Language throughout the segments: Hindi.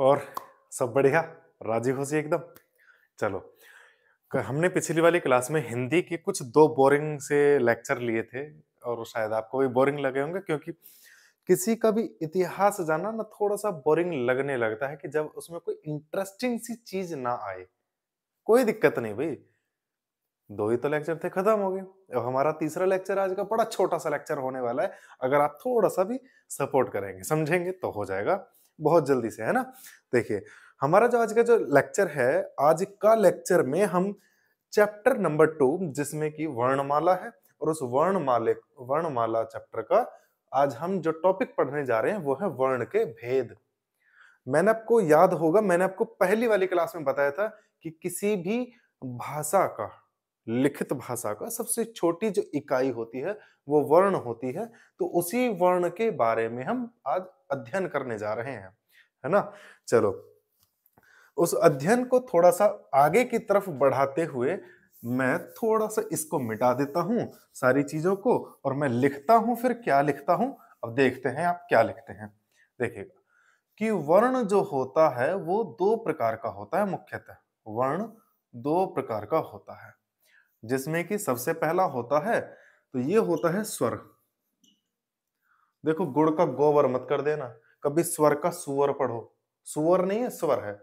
और सब बढ़िया, राजी खुशी एकदम। चलो, हमने पिछली वाली क्लास में हिंदी के कुछ दो बोरिंग से लेक्चर लिए थे और शायद आपको भी बोरिंग लगे होंगे, क्योंकि किसी का भी इतिहास जानना ना थोड़ा सा बोरिंग लगने लगता है कि जब उसमें कोई इंटरेस्टिंग सी चीज ना आए। कोई दिक्कत नहीं भाई, दो ही तो लेक्चर थे, खत्म हो गए। अब हमारा तीसरा लेक्चर आज का बड़ा छोटा सा लेक्चर होने वाला है। अगर आप थोड़ा सा भी सपोर्ट करेंगे, समझेंगे तो हो जाएगा बहुत जल्दी से, है ना। देखिए, हमारा जो आज का जो लेक्चर है, आज का लेक्चर में हम चैप्टर नंबर 2 जिसमें कि वर्णमाला है, और उस वर्णमाला चैप्टर का आज हम जो टॉपिक पढ़ने जा रहे हैं वो है वर्ण के भेद। मैंने आपको याद होगा, मैंने आपको पहली वाली क्लास में बताया था कि किसी भी भाषा का, लिखित भाषा का सबसे छोटी जो इकाई होती है वो वर्ण होती है। तो उसी वर्ण के बारे में हम आज अध्ययन करने जा रहे हैं, है ना। चलो, उस अध्ययन को थोड़ा सा आगे की तरफ बढ़ाते हुए मैं थोड़ा सा इसको मिटा देता हूं, सारी चीजों को, और मैं लिखता हूं। फिर क्या लिखता हूं, अब देखते हैं आप क्या लिखते हैं। देखिएगा कि वर्ण जो होता है वो दो प्रकार का होता है। मुख्यतः वर्ण दो प्रकार का होता है, जिसमें कि सबसे पहला होता है, तो ये होता है स्वर। देखो, गुड़ का गोबर मत कर देना, कभी स्वर का सुअर पढ़ो। सुअर नहीं है, स्वर है।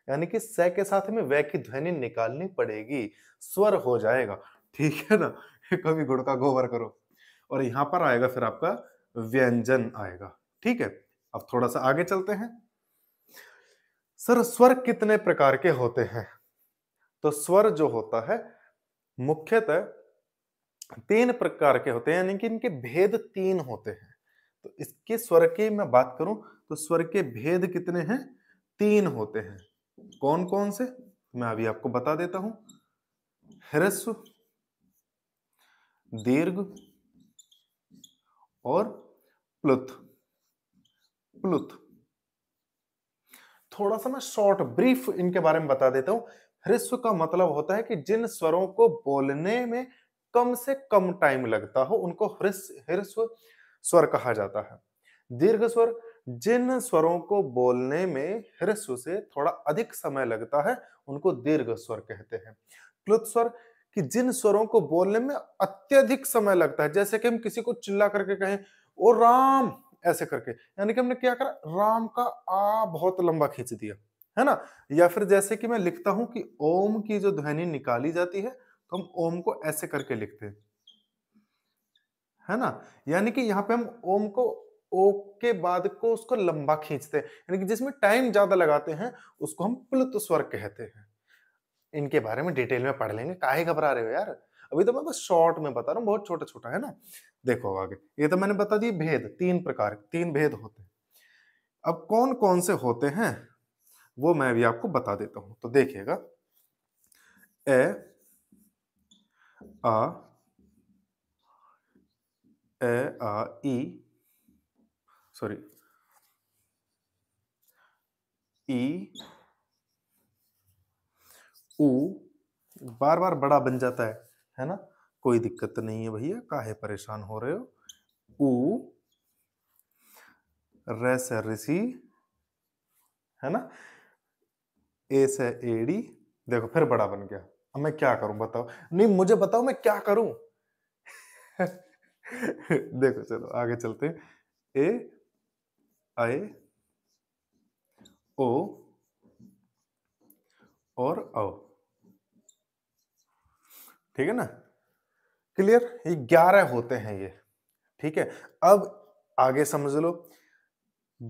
यानी कि स के साथ में व की ध्वनि निकालनी पड़ेगी, स्वर हो जाएगा। ठीक है ना। कभी गुड़ का गोबर करो, और यहां पर आएगा फिर आपका व्यंजन आएगा। ठीक है, अब थोड़ा सा आगे चलते हैं। सर, स्वर कितने प्रकार के होते हैं? तो स्वर जो होता है मुख्यतः तीन प्रकार के होते हैं, यानी कि इनके भेद तीन होते हैं। तो इसके स्वर की मैं बात करूं तो स्वर के भेद कितने हैं? तीन होते हैं। कौन कौन से, मैं अभी आपको बता देता हूं। ह्रस्व, दीर्घ और प्लुत। प्लुत थोड़ा सा मैं शॉर्ट ब्रीफ इनके बारे में बता देता हूं। ह्रस्व का मतलब होता है कि जिन स्वरों को बोलने में कम से कम टाइम लगता हो उनको ह्रस्व स्वर कहा जाता है। दीर्घ स्वर, जिन स्वरों को बोलने में ह्रस्व से थोड़ा अधिक समय लगता है उनको दीर्घ स्वर कहते हैं। प्लुत स्वर, कि जिन स्वरों को बोलने में अत्यधिक समय लगता है, जैसे कि हम किसी को चिल्ला करके कहें ओ राम, ऐसे करके, यानी कि हमने क्या करा, राम का आ बहुत लंबा खींच दिया, है ना। या फिर जैसे कि मैं लिखता हूं कि ओम की जो ध्वनि निकाली जाती है तो हम ओम को ऐसे करके लिखते हैं, है ना। यानी कि यहाँ पे हम ओम को ओ के बाद को उसको लंबा खींचते हैं, यानी कि जिसमें टाइम ज्यादा लगाते हैं उसको हम प्लुत स्वर कहते हैं। इनके बारे में डिटेल में पढ़ लेंगे, काहे घबरा रहे हो यार। अभी तो मैं बस शॉर्ट में बता रहा हूँ, बहुत छोटा छोटा, है ना। देखो आगे, ये तो मैंने बता दिए भेद, तीन प्रकार, तीन भेद होते हैं। अब कौन कौन से होते हैं वो मैं भी आपको बता देता हूं। तो देखिएगा, ए, आ, ए, आ, ई, सॉरी, ई, ऊ, बार बार बड़ा बन जाता है ना। कोई दिक्कत नहीं है भैया, काहे परेशान हो रहे हो। ऊ, रे से ऋषि, है ना। ए से एड़ी, देखो फिर बड़ा बन गया। अब मैं क्या करूं बताओ, नहीं मुझे बताओ मैं क्या करूं। देखो चलो आगे चलते हैं। ए, आए, ओ और औ। ठीक है ना, क्लियर। ये 11 होते हैं ये। ठीक है, अब आगे समझ लो।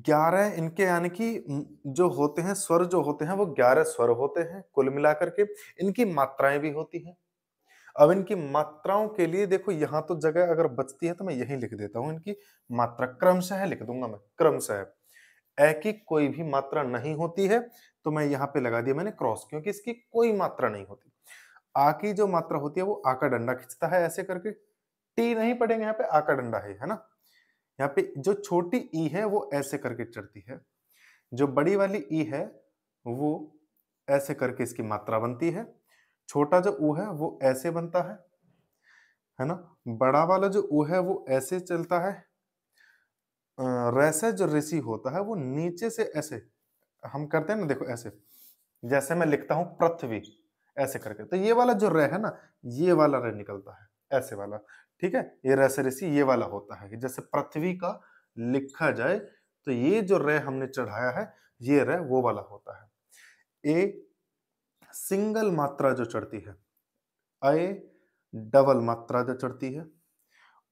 11 इनके, यानी कि जो होते हैं स्वर, जो होते हैं वो 11 स्वर होते हैं कुल मिलाकर के। इनकी मात्राएं भी होती हैं। अब इनकी मात्राओं के लिए देखो, यहां तो जगह अगर बचती है तो मैं यहीं लिख देता हूं। इनकी मात्रा क्रमशः लिख दूंगा मैं, क्रमशः। ए की कोई भी मात्रा नहीं होती है तो मैं यहाँ पे लगा दिया मैंने क्रॉस, क्योंकि इसकी कोई मात्रा नहीं होती। आ की जो मात्रा होती है वो आ का डंडा खींचता है ऐसे करके। टी नहीं पढ़ेंगे, यहाँ पे आ का डंडा है ना। यहाँ पे जो छोटी ई है वो ऐसे करके चढ़ती है, जो बड़ी वाली ई है वो ऐसे करके इसकी मात्रा बनती है। छोटा जो ऊ है वो ऐसे बनता है ना। बड़ा वाला जो ऊ है वो ऐसे चलता है। रैसे जो ऋषि होता है वो नीचे से ऐसे हम करते हैं ना, देखो ऐसे, जैसे मैं लिखता हूँ पृथ्वी ऐसे करके, तो ये वाला जो र है ना, ये वाला र निकलता है, ऐसे वाला, ठीक है? ये र से ऋषि ये वाला होता है कि जैसे पृथ्वी का लिखा जाए तो ये जो र हमने चढ़ाया है, ये र वो वाला होता है। ए सिंगल मात्रा जो चढ़ती है, अ डबल मात्रा जो चढ़ती है,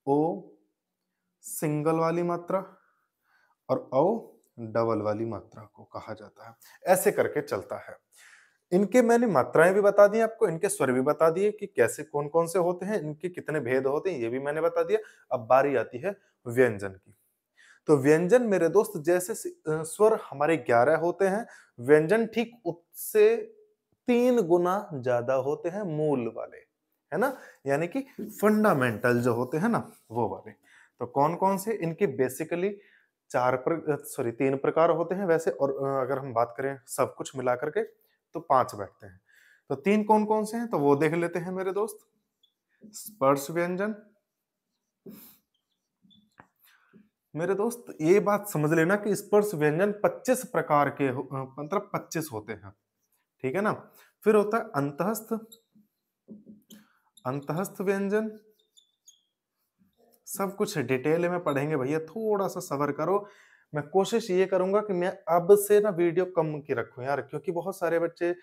ओ सिंगल वाली मात्रा, और औ डबल वाली मात्रा को कहा जाता है। ऐसे करके चलता है। इनके मैंने मात्राएं भी बता दी आपको, इनके स्वर भी बता दिए कि कैसे कौन-कौन से होते हैं, इनके कितने भेद होते हैं, ये भी मैंने बता दिया। अब बारी आती है व्यंजन की। तो व्यंजन मेरे दोस्त जैसे स्वर हमारे 11 होते हैं, व्यंजन ठीक उससे 3 गुना ज्यादा होते हैं मूल वाले, है ना? यानी कि फंडामेंटल जो होते हैं ना, वो वाले। तो कौन-कौन से? इनके बेसिकली 3 प्रकार होते हैं वैसे, और अगर हम बात करें सब कुछ मिला करके तो 5 बैठते हैं। तो 3 कौन-कौन से हैं? तो वो देख लेते हैं मेरे दोस्त। स्पर्श व्यंजन, मेरे दोस्त ये बात समझ लेना कि स्पर्श व्यंजन 25 प्रकार के मतलब 25 होते हैं, ठीक है ना? फिर होता है अंतःस्थ, अंतःस्थ व्यंजन, सब कुछ डिटेल में पढ़ेंगे भैया, थोड़ा सा सब्र करो। मैं कोशिश ये करूंगा कि मैं अब से ना वीडियो कम की रखूं यार, क्योंकि बहुत सारे बच्चे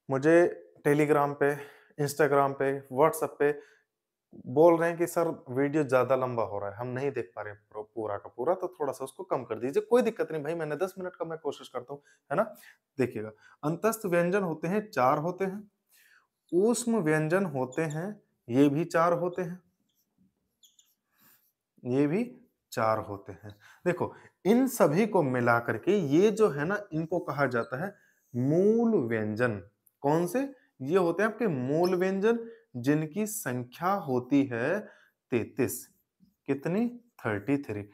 मुझे टेलीग्राम पे, इंस्टाग्राम पे, व्हाट्सएप पे बोल रहे हैं कि सर वीडियो ज्यादा लंबा हो रहा है, हम नहीं देख पा रहे पूरा का पूरा, तो थोड़ा सा उसको कम कर दीजिए। कोई दिक्कत नहीं भाई, मैंने 10 मिनट का मैं कोशिश करता हूँ, है ना? देखिएगा, अंतस्थ व्यंजन होते हैं 4 होते हैं, ऊष्म व्यंजन होते हैं, ये भी 4 होते हैं, ये भी 4 होते हैं। देखो, इन सभी को मिला करके ये जो है ना, इनको कहा जाता है मूल व्यंजन। कौन से? ये होते हैं आपके मूल व्यंजन, जिनकी संख्या होती है 33। कितनी? 33।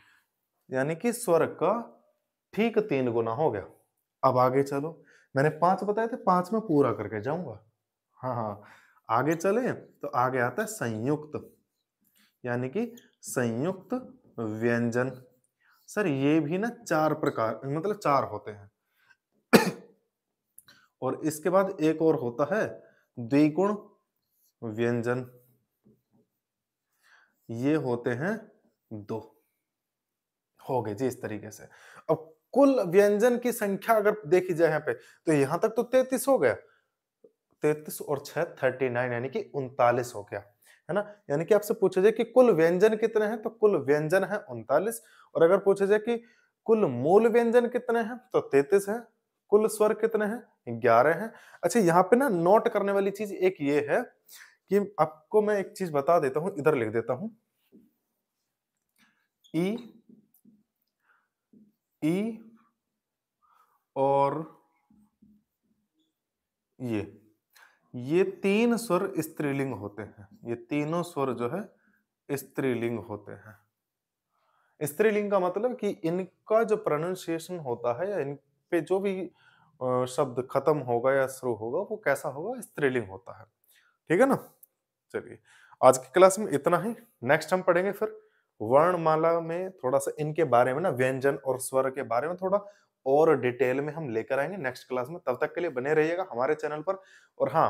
यानी कि स्वर का ठीक 3 गुना हो गया। अब आगे चलो, मैंने 5 बताए थे, 5 में पूरा करके जाऊंगा। हाँ हाँ, आगे चले तो आगे आता है संयुक्त, यानी कि संयुक्त व्यंजन। सर ये भी ना 4 प्रकार, मतलब 4 होते हैं। और इसके बाद एक और होता है द्विगुण व्यंजन, ये होते हैं 2। हो गए जी इस तरीके से। अब कुल व्यंजन की संख्या अगर देखी जाए यहाँ पे, तो यहां तक तो 33 हो गया, 33 और 6 39, यानी कि 39 हो गया, है ना? यानी कि आपसे पूछा जाए कि कुल व्यंजन कितने हैं, तो कुल व्यंजन है 39। और अगर पूछा जाए कि कुल मूल व्यंजन कितने हैं, तो 33 है। कुल स्वर कितने हैं? 11 हैं। अच्छा, यहाँ पे ना नोट करने वाली चीज एक ये है कि आपको मैं एक चीज बता देता हूं, इधर लिख देता हूं। ई, ई और ये ये 3 स्वर स्त्रीलिंग होते हैं। ये तीनों स्वर जो है स्त्रीलिंग होते हैं। स्त्रीलिंग का मतलब कि इनका जो प्रोनाउंसिएशन होता है, या इन पे जो भी शब्द खत्म होगा या शुरू होगा, वो कैसा होगा? स्त्रीलिंग होता है। ठीक है ना? चलिए, आज की क्लास में इतना ही। नेक्स्ट हम पढ़ेंगे फिर वर्णमाला में थोड़ा सा इनके बारे में ना, व्यंजन और स्वर के बारे में थोड़ा और डिटेल में हम लेकर आएंगे नेक्स्ट क्लास में। तब तक के लिए बने रहिएगा हमारे चैनल पर। और हाँ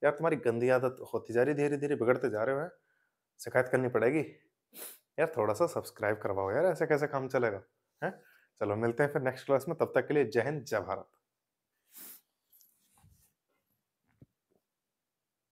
यार, तुम्हारी गंदी आदत होती जा रही, धीरे धीरे बिगड़ते जा रहे हो, है? शिकायत करनी पड़ेगी यार, थोड़ा सा सब्सक्राइब करवाओ यार, ऐसे कैसे काम चलेगा, है? चलो मिलते हैं फिर नेक्स्ट क्लास में, तब तक के लिए जय हिंद, जय भारत।